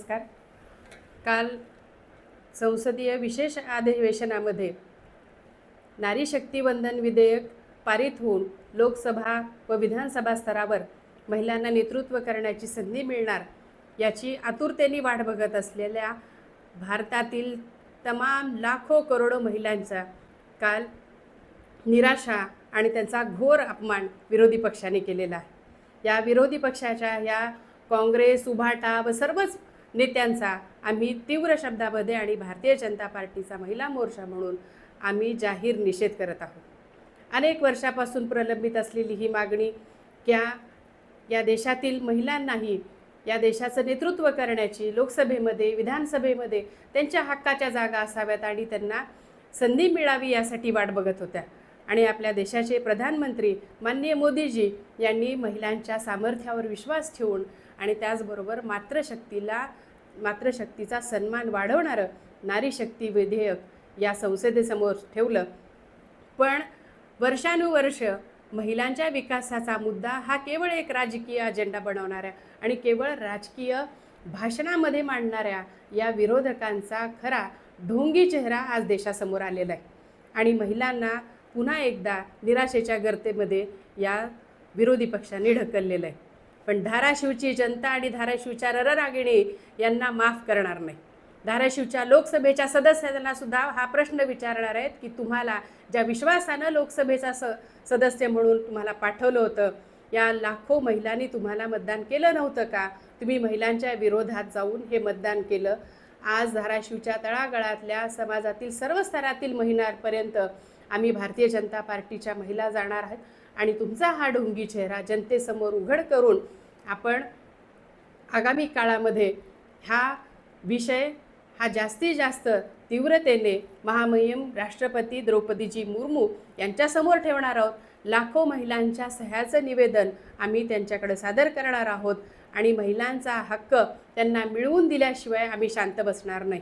नमस्कार. काल संसदीय विशेष अधिवेशनामध्ये नारी शक्ती वंदन विधेयक पारित होऊन लोकसभा व विधानसभा स्तरावर महिलांना नेतृत्व करण्याची संधी मिळणार याची आतुरतेने वाट बघत असलेल्या भारतातील तमाम लाखो करोडो महिलांचा काल निराशा आणि त्यांचा घोर अपमान विरोधी पक्षाने केलेला आहे. या विरोधी पक्षाच्या या काँग्रेस, उभाटा व सर्वच नेत्यांचा आम्ही तीव्र शब्दामध्ये आणि भारतीय जनता पार्टीचा महिला मोर्चा म्हणून आम्ही जाहीर निषेध करत आहोत. अनेक वर्षापासून प्रलंबित असलेली ही मागणी या देशातील महिलांनाही या देशाचं नेतृत्व करण्याची लोकसभेमध्ये, विधानसभेमध्ये त्यांच्या हक्काच्या जागा असाव्यात आणि त्यांना संधी मिळावी यासाठी वाट बघत होत्या. आणि आपल्या देशाचे प्रधानमंत्री माननीय मोदीजी यांनी महिलांच्या सामर्थ्यावर विश्वास ठेवून आणि त्याचबरोबर मातृशक्तीचा सन्मान वाढवणारं नारी शक्ती विधेयक या संसदेसमोर ठेवलं. पण वर्षानुवर्ष महिलांच्या विकासाचा मुद्दा हा केवळ एक राजकीय अजेंडा बनवणाऱ्या आणि केवळ राजकीय भाषणामध्ये मांडणाऱ्या या विरोधकांचा खरा ढोंगी चेहरा आज देशासमोर आलेला आहे. आणि महिलांना पुन्हा एकदा निराशेच्या गर्तेमध्ये या विरोधी पक्षाने ढकललेलं आहे. पण धाराशिवची जनता आणि धाराशिवच्या रणरागिणी यांना माफ करणार नाही. धाराशिवच्या लोकसभेच्या सदस्यांना सुद्धा हा प्रश्न विचारणार आहेत की तुम्हाला ज्या विश्वासानं लोकसभेचा सदस्य म्हणून तुम्हाला पाठवलं होतं, या लाखो महिलांनी तुम्हाला मतदान केलं नव्हतं का? तुम्ही महिलांच्या विरोधात जाऊन हे मतदान केलं. आज धाराशिवच्या तळागाळातल्या समाजातील सर्व स्तरातील महिलांपर्यंत आम्ही भारतीय जनता पार्टीच्या महिला जाणार आहोत आणि तुमचा हा ढोंगी चेहरा जनतेसमोर उघड करून आपण आगामी काळामध्ये हा विषय जास्तीत जास्त तीव्रतेने महामहिम राष्ट्रपती द्रौपदीजी मुर्मू यांच्यासमोर ठेवणार आहोत. लाखो महिलांच्या सह्याचं निवेदन आम्ही त्यांच्याकडे सादर करणार आहोत आणि महिलांचा हक्क त्यांना मिळवून दिल्याशिवाय आम्ही शांत बसणार नाही.